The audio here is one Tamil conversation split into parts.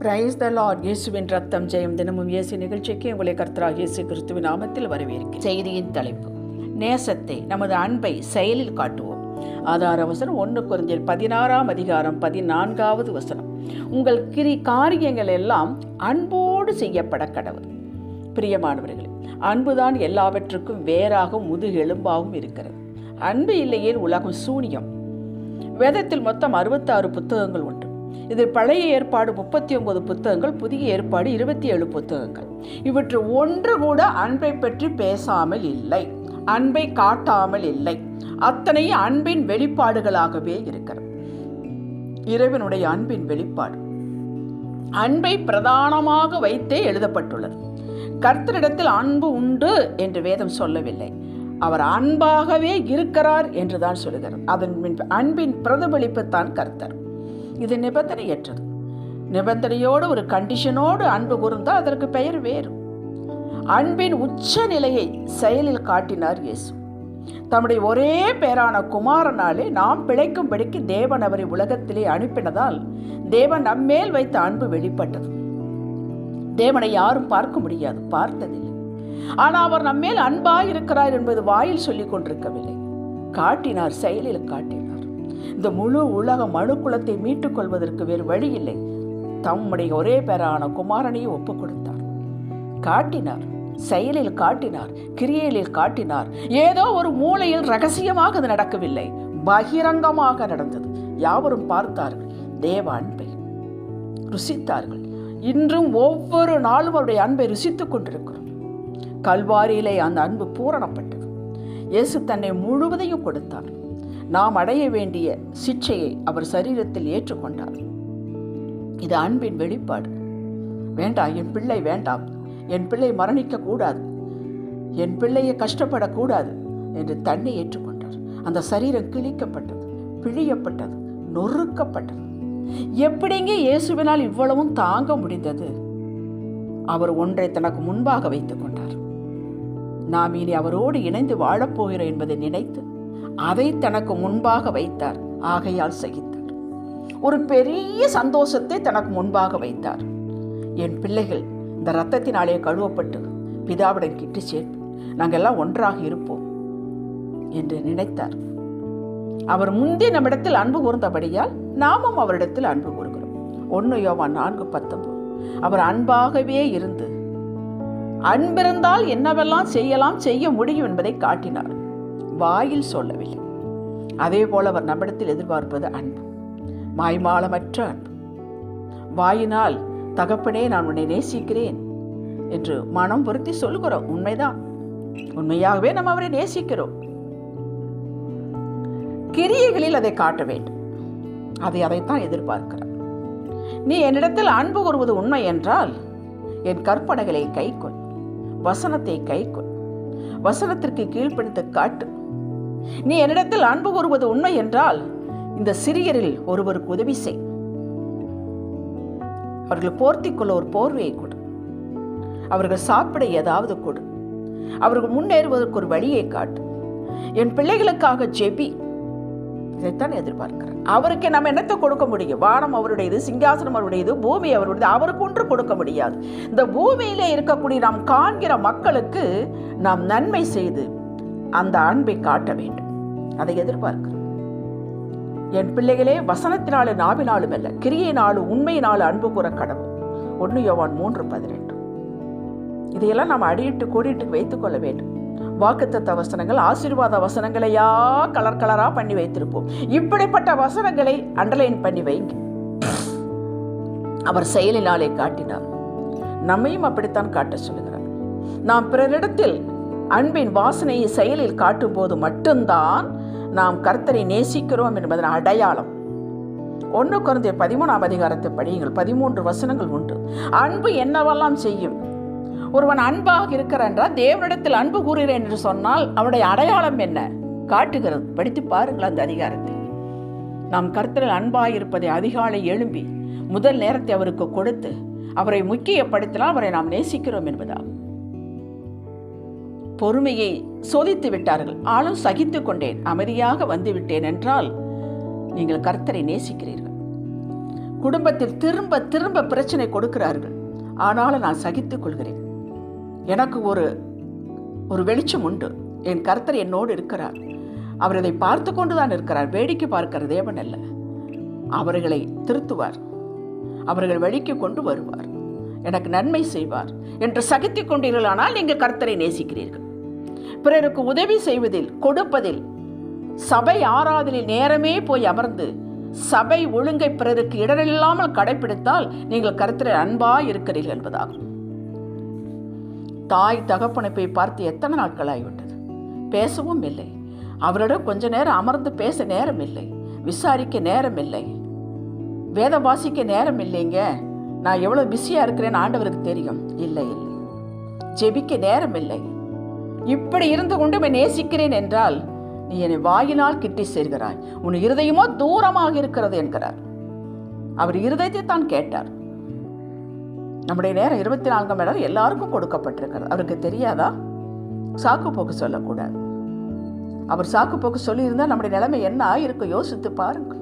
Praise the Lord. இயேசுவின் ரத்தம் ஜெயம். தினமும் இயேசு நிகழ்ச்சிக்கு உங்களை கர்த்தராகிய இயேசு கிறிஸ்துவின் நாமத்தில் வரவேற்கிறேன். செய்தியின் தலைப்பு: நேசத்தை, நமது அன்பை செயலில் காட்டுவோம். ஆதார வசனம் 1 கொரிந்தியர் 16:14. உங்கள் காரியங்கள் எல்லாம் அன்போடு செய்யப்பட கடவுள். பிரியமானவர்களே, அன்புதான் எல்லாவற்றுக்கும் வேறாகவும் முதுகெலும்பாகவும் இருக்கிறது. அன்பு இல்லையே உலகம் சூனியம். வேதத்தில் மொத்தம் 66 புத்தகங்கள் உண்டு. இதில் பழைய ஏற்பாடு 39 புத்தகங்கள், புதிய ஏற்பாடு 27 புத்தகங்கள். இவற்று ஒன்று கூட அன்பை பற்றி பேசாமல் இல்லை, அன்பை காட்டாமல் இல்லை. அத்தனை அன்பின் வெளிப்பாடுகளாகவே இருக்கிறது. இறைவனுடைய அன்பின் வெளிப்பாடு அன்பை பிரதானமாக வைத்தே எழுதப்பட்டுள்ளது. கர்த்தரிடத்தில் அன்பு உண்டு என்று வேதம் சொல்லவில்லை, அவர் அன்பாகவே இருக்கிறார் என்றுதான் சொல்லுகிறார். அதன் அன்பின் பிரதிபலிப்பு தான் கர்த்தர். இது நிபந்தனையற்றது. நிபந்தனையோடு ஒரு கண்டிஷனோடு அன்பு கூர்ந்தால் அதற்கு பெயர் வேறு. அன்பின் உச்ச நிலையை செயலில் காட்டினார் இயேசு. தம்முடைய ஒரே பேரான குமாரனாலே நாம் பிழைக்கும்படிக்கு தேவன் அவரை உலகத்திலே அனுப்பினதால் தேவன் நம்மேல் வைத்த அன்பு வெளிப்பட்டது. தேவனை யாரும் பார்க்க முடியாது, பார்த்ததில்லை. ஆனால் அவர் நம்மேல் அன்பாய் இருக்கிறார் என்பது வாயில் சொல்லிக் கொண்டிருக்கவில்லை, காட்டினார், செயலில் காட்டினார். இந்த முழு உலக மனுக்குலத்தை மீட்டுக் கொள்வதற்கு வேறு வழி இல்லை. தம்முடைய ஒரே பேரான குமாரனையை ஒப்புக் கொடுத்தார், காட்டினார், செயலில் காட்டினார், கிரியையில் காட்டினார். ஏதோ ஒரு மூலையில் ரகசியமாக அது நடக்கவில்லை, பகிரங்கமாக நடந்தது. யாவரும் பார்த்தார்கள், தேவ அன்பை ருசித்தார்கள். இன்றும் ஒவ்வொரு நாளும் அவருடைய அன்பை ருசித்துக் கொண்டிருக்கிறோம். கல்வாரியிலே அந்த அன்பு பூரணப்பட்டது. இயேசு தன்னை முழுவதையும் கொடுத்தார். நாம் அடைய வேண்டிய சிட்சையை அவர் சரீரத்தில் ஏற்றுக்கொண்டார். இது அன்பின் வெளிப்பாடு. வேண்டாம், என் பிள்ளை வேண்டாம், என் பிள்ளை மரணிக்க கூடாது, என் பிள்ளையை கஷ்டப்படக்கூடாது என்று தன்னை ஏற்றுக்கொண்டார். அந்த சரீரம் கிழிக்கப்பட்டது, பிழியப்பட்டது, நொறுக்கப்பட்டது. எப்படிங்க இயேசுவினால் இவ்வளவும் தாங்க முடிந்தது? அவர் ஒன்றை தனக்கு முன்பாக வைத்துக் கொண்டார். நாம் இனி அவரோடு இணைந்து வாழப்போகிறோம் என்பதை நினைத்து அதை தனக்கு முன்பாக வைத்தார். ஆகையால் சகித்தார். ஒரு பெரிய சந்தோஷத்தை தனக்கு முன்பாக வைத்தார். என் பிள்ளைகள் இந்த இரத்தத்தினாலே கழுவப்பட்டு பிதாவிடம் கிட்டு சேர்ப்போம், நாங்கள் எல்லாம் ஒன்றாக இருப்போம் என்று நினைத்தார். அவர் முந்தைய நம்மிடத்தில் அன்பு கூர்ந்தபடியால் நாமும் அவரிடத்தில் அன்பு கூறுகிறோம். 1 யோவான் 4:19. அவர் அன்பாகவே இருந்து அன்பிருந்தால் என்னவெல்லாம் செய்ய முடியும் என்பதை காட்டினார், வாயில் சொல்லவில்லை. அதே போல அவர் நம்மிடத்தில் எதிர்பார்ப்பது அன்பு, மாய்மாலமற்ற அன்பு. வாயினால் தகப்பனே நான் உன்னை நேசிக்கிறேன் என்று மனம் பொருத்தி சொல்லுகிறோம், உண்மைதான், உண்மையாகவே நாம் அவரை நேசிக்கிறோம். கிரியைகளில் அதை காட்ட வேண்டும். அதைத்தான் எதிர்பார்க்கிறார். நீ என்னிடத்தில் அன்பு கூறுவது உண்மை என்றால் என் கற்பனைகளை கைக்கொள், வசனத்தை கைக்கொள், வசனத்திற்கு கீழ்ப்படுத்த காட்டு. நீ என்னிடத்தில் அன்பு கூறுவது உண்மை என்றால் இந்த சிறியரில் ஒருவருக்கு உதவி செய். அவர்கள் போர்த்திக் கொள்ள ஒரு போர்வையை கொடு, அவர்கள் சாப்பிட ஏதாவது கொடு, அவர்கள் முன்னேறுவதற்கு ஒரு வழியை காட்டு. என் பிள்ளைகளுக்காக ஜெபி. இதைத்தான் எதிர்பார்க்கிறார். அவருக்கு நம்ம என்னத்தை கொடுக்க முடியும்? வானம் அவருடையது, சிங்காசனம் அவருடையது, பூமி அவருடையது. அவருக்கு ஒன்று கொடுக்க முடியாது. இந்த பூமியிலே இருக்கக்கூடிய நாம் காண்கிற மக்களுக்கு நாம் நன்மை செய்து அந்த அன்பை காட்ட வேண்டும். அதை எதிர்பார்க்கிறோம். என் பிள்ளைகளே, வசனத்தினாலும் நாவினாலும் அல்ல, கிரியையினாலும் உண்மையினாலும் அன்பு கூற கடவுள். 1 யோவான் 3:18. இதையெல்லாம் நாம் அடியிட்டு கோடிட்டு வைத்துக் கொள்ள வேண்டும். வாக்குத்தத்த வசனங்கள், ஆசீர்வாத வசனங்களையா கலர் கலரா பண்ணி வைத்திருப்போம். இப்படிப்பட்ட வசனங்களை அண்டர்லைன் பண்ணி வைங்க. அவர் செயலினாலே காட்டினார், நம்மையும் அப்படித்தான் காட்ட சொல்லுகிறார். நாம் பிறரிடத்தில் அன்பின் வாசனையை செயலில் காட்டும் போது மட்டும்தான் நாம் கர்த்தரை நேசிக்கிறோம் என்பதன் அடையாளம். 1 கொரிந்தியர் 13 படியுங்கள். 13 வசனங்கள் உண்டு. அன்பு என்னவெல்லாம் செய்யும்? ஒருவன் அன்பாக இருக்கிறான் என்றால், தேவனிடத்தில் அன்பு கூறுகிறேன் என்று சொன்னால் அவனுடைய அடையாளம் என்ன காட்டுகிறது? படித்து பாருங்கள் அந்த அதிகாரத்தை. நாம் கர்த்தரில் அன்பாக இருப்பதை அதிகாலை எழும்பி முதல் நேரத்தை அவருக்கு கொடுத்து அவரை முக்கியப்படுத்தினால் அவரை நாம் நேசிக்கிறோம் என்பதாகும். பொறுமையை சோதித்து விட்டார்கள், ஆளும் சகித்து கொண்டேன், அமைதியாக வந்து விட்டேன் என்றால் நீங்கள் கர்த்தரை நேசிக்கிறீர்கள். குடும்பத்தில் திரும்ப திரும்ப பிரச்சனை கொடுக்கிறார்கள். ஆனாலும் நான் சகித்துக் கொள்கிறேன். எனக்கு ஒரு வெளிச்சம் உண்டு. என் கர்த்தர் என்னோடு இருக்கிறார். அவர் இதை பார்த்து கொண்டுதான் இருக்கிறார். வேடிக்கை பார்க்கிற தேவன் அல்ல. அவர்களை திருத்துவார், அவர்கள் வழிக்கு கொண்டு வருவார், எனக்கு நன்மை செய்வார் என்று சகித்துக் கொண்டீர்களானால் நீங்கள் கர்த்தரை நேசிக்கிறீர்கள். பிறருக்கு உதவி செய்வதில், கொடுப்பதில், சபை ஆராதனில் நேரமே போய் அமர்ந்து சபை ஒழுங்கை பிறருக்கு இடரில்லாமல் கடைபிடித்தால் நீங்கள் கர்த்தரை அன்பாய் இருக்கிறீர்கள் என்பதாகும். தாய் தகப்பனை போய் பார்த்து எத்தனை நாட்கள் ஆகிவிட்டது, பேசவும் இல்லை. அவரிடம் கொஞ்ச நேரம் அமர்ந்து பேச நேரம் இல்லை, விசாரிக்க நேரம் இல்லை, வேதம் வாசிக்க நேரம் இல்லைங்க. நான் எவ்வளோ பிஸியாக இருக்கிறேன்னு ஆண்டவருக்கு தெரியும். இல்லை இல்லை, ஜெபிக்க நேரம் இல்லை. இப்படி இருந்து கொண்டு நேசிக்கிறேன் என்றால் நீ என்னை வாயினால் கிட்டி சேர்கிறாய், உன் இருதயமோ தூரமாக இருக்கிறது என்கிறார். அவர் இருதயத்தை தான் கேட்டார். நம்முடைய நேரம் 24 மணி நேரம் எல்லாருக்கும் கொடுக்கப்பட்டிருக்கிறது. அவருக்கு தெரியாதா? சாக்கு போக்கு சொல்லக்கூடாது. அவர் சாக்கு போக்கு சொல்லியிருந்தால் நம்முடைய நிலைமை என்ன ஆகிருக்கும் யோசித்து பாருங்கள்.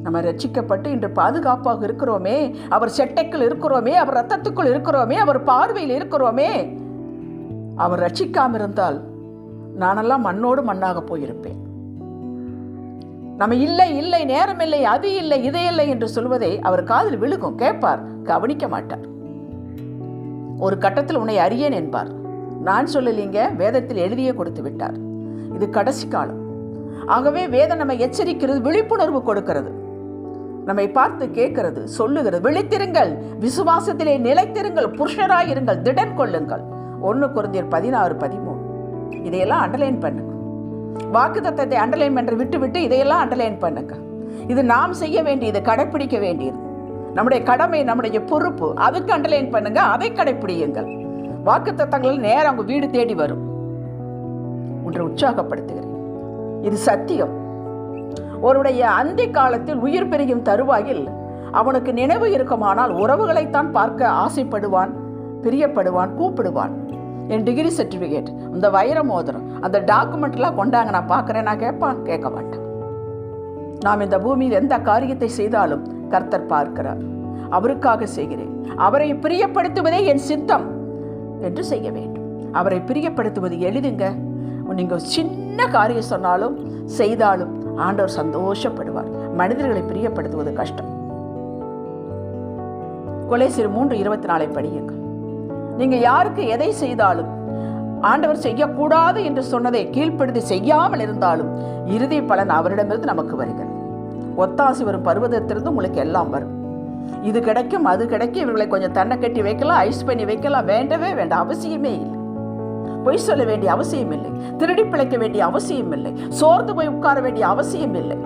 நம்ம ரட்சிக்கப்பட்டு இன்று பாதுகாப்பாக இருக்கிறோமே, அவர் செட்டைக்குள் இருக்கிறோமே, அவர் ரத்தத்துக்குள் இருக்கிறோமே, அவர் பார்வையில் இருக்கிறோமே. அவர் ரட்சிக்காமல் இருந்தால் நானெல்லாம் மண்ணோடு மண்ணாக போயிருப்பேன். நம்ம இல்லை இல்லை, நேரம் இல்லை, அது இல்லை, இது இல்லை என்று சொல்வதை அவர் காதில் விழுகும், கேட்பார், கவனிக்க மாட்டார். ஒரு கட்டத்தில் உன்னை அறியேன் என்பார். நான் சொல்லலீங்க, வேதத்தில் எழுதியே கொடுத்து விட்டார். இது கடைசி காலம். ஆகவே வேதம் நம்மை எச்சரிக்கிறது, விழிப்புணர்வு கொடுக்கிறது, நம்மை பார்த்து கேட்கிறது, சொல்லுகிறது. விழித்திருங்கள், விசுவாசத்திலே நிலைத்திருங்கள், புருஷராயிருங்கள், திடன் கொள்ளுங்கள். 1 கொரிந்தியர் 16:13. இதையெல்லாம் அண்டர்லைன் பண்ணுங்க. வாக்குத்தத்தத்தை அண்டர்லைன் பண்ண விட்டு இதையெல்லாம் அண்டர்லைன் பண்ணுங்க. இது நாம் செய்ய வேண்டியது, கடைப்பிடிக்க வேண்டியது, நம்முடைய கடமை, நம்முடைய பொறுப்பு. அதுக்கு அண்டர்லைன் பண்ணுங்க, அதை கடைப்பிடியுங்கள். வாக்குத்தத்தங்கள் நேரம் அவங்க வீடு தேடி வரும். ஒன்றை உற்சாகப்படுத்துகிறேன், இது சத்தியம். ஒருடைய அந்தி காலத்தில் உயிர் பெரியும் தருவாயில் அவனுக்கு நினைவு இருக்குமானால் உறவுகளைத்தான் பார்க்க ஆசைப்படுவான், பிரியப்படுவான், கூப்பிடுவான். என் டிகிரி சர்டிஃபிகேட், இந்த வைர மோதிரம், அந்த டாக்குமெண்ட்லாம் கொண்டாங்க, நான் பார்க்குறேன், நான் கேட்பான், கேட்க மாட்டேன். நாம் இந்த பூமியில் எந்த காரியத்தை செய்தாலும் கர்த்தர் பார்க்கிறார். அவருக்காக செய்கிறேன், அவரை பிரியப்படுத்துவதே என் சித்தம் என்று செய்ய வேண்டும். அவரை பிரியப்படுத்துவது எளிதுங்க. நீங்கள் சின்ன காரியம் சொன்னாலும் செய்தாலும் ஆண்டவர் சந்தோஷப்படுவார். மனிதர்களை பிரியப்படுத்துவது கஷ்டம். கொலேசியர் 3:24 படியுங்கள். நீங்க யாருக்கு எதை செய்தாலும் ஆண்டவர் செய்யக்கூடாது என்று சொன்னதை கீழ்ப்படுத்தி செய்யாமல் இருந்தாலும் இறுதி பலன் அவரிடமிருந்து நமக்கு வருகிறது. ஒத்தாசி வரும் பருவதத்திலிருந்து உங்களுக்கு எல்லாம் வரும். இது கிடைக்கும், அது கிடைக்கும், இவர்களை கொஞ்சம் தன்னை கட்டி வைக்கலாம், ஐஸ் பண்ணி வைக்கலாம். வேண்டவே வேண்டாம், அவசியமே இல்லை. பொய் சொல்ல வேண்டிய அவசியம் இல்லை, திருடி பிழைக்க வேண்டிய அவசியம் இல்லை, சோர்ந்து போய் உட்கார வேண்டிய அவசியம் இல்லை.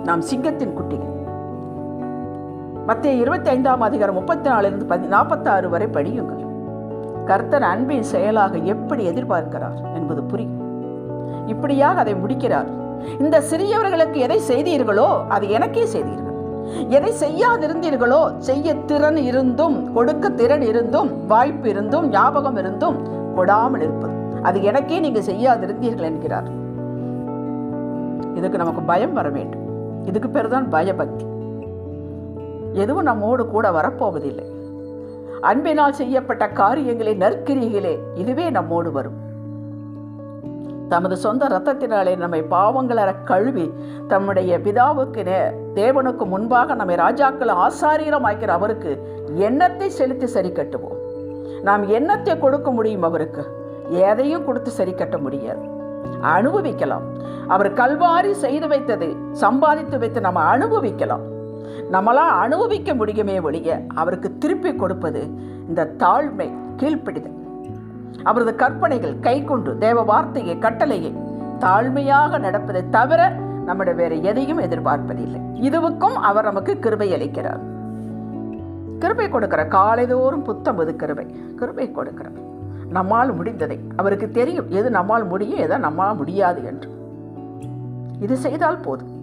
நாம் சிங்கத்தின் குட்டிகள். மத்தேயு 25:34-46 வரை படியுங்கள். கர்த்தர் அன்பின் செயலாக எப்படி எதிர்பார்க்கிறார் என்பது புரியும். இப்படியாக அதை முடிக்கிறார். இந்த சிறியவர்களுக்கு எதை செய்தீர்களோ அது எனக்கே செய்தீர்கள். எதை செய்யாதிருந்தீர்களோ, செய்ய திறன் இருந்தும், கொடுக்க திறன் இருந்தும், வாய்ப்பு இருந்தும், ஞாபகம் இருந்தும் கொடாமல் இருப்பது அது எனக்கே நீங்க செய்யாதிருந்தீர்கள் என்கிறார். இதுக்கு நமக்கு பயம் வர வேண்டும். இதுக்கு பேர் தான் பயபக்தி. எதுவும் நம்மோடு கூட வரப்போவதில்லை. அன்பினால் செய்யப்பட்ட காரியங்களே, நற்கிரிகளே, இதுவே நம்மோடு வரும். தமது சொந்த இரத்தத்தினாலே நம்மை பாவங்களற கழுவி தம்முடைய பிதாவுக்கு தேவனுக்கு முன்பாக நம்மை ராஜாக்கள் ஆசாரியமாக்கிற அவருக்கு எண்ணத்தை செலுத்தி சரி கட்டுவோம். நாம் எண்ணத்தை கொடுக்க முடியும், அவருக்கு எதையும் கொடுத்து சரி கட்ட முடியாது. அனுபவிக்கலாம். அவர் கல்வாரி செய்து வைத்ததை சம்பாதித்து வைத்து நம்ம அனுபவிக்கலாம். நம்மளால் அனுபவிக்க முடியுமே ஒழிய அவருக்கு திருப்பி கொடுப்பது இந்த தாழ்மை, கீழ்ப்பிடிதல், அவரது கற்பனைகள் கை கொண்டு தேவ வார்த்தையை, கட்டளையை தாழ்மையாக நடப்பதை தவிர நம்முடைய வேற எதையும் எதிர்பார்ப்பதில்லை. இதுவுக்கும் அவர் நமக்கு கிருபை அளிக்கிறார். கிருபை கொடுக்கிறார். காலைதோறும் புத்தம்பது கிருபை கொடுக்கிறார். நம்மால் முடிந்ததை அவருக்கு தெரியும், எது நம்மால் முடியும், எதை நம்மால் முடியாது என்று. இது செய்தால் போதும்.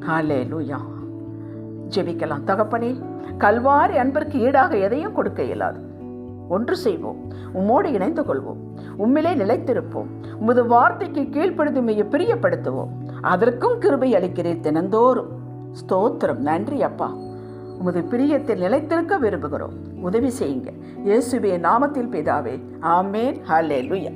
ஹல்லேலூயா. ஜெபிக்கலாம். தகப்பனே, கல்வாரி அன்பிற்கு ஈடாக எதையும் கொடுக்க இயலாது. ஒன்று செய்வோம், உம்மோடு இணைந்து கொள்வோம், உம்மிலே நிலைத்திருப்போம், உமது வார்த்தைக்கு கீழ்ப்படுத்தி உம்மை பிரியப்படுத்துவோம். அதற்கும் கிருபை அளிக்கிறேன் தினந்தோறும். ஸ்தோத்திரம். நன்றி அப்பா. உமது பிரியத்தில் நிலைத்திருக்க விரும்புகிறோம். உதவி செய்யுங்க. இயேசுவே நாமத்தில் பிதாவே. ஆமேன். ஹல்லேலூயா.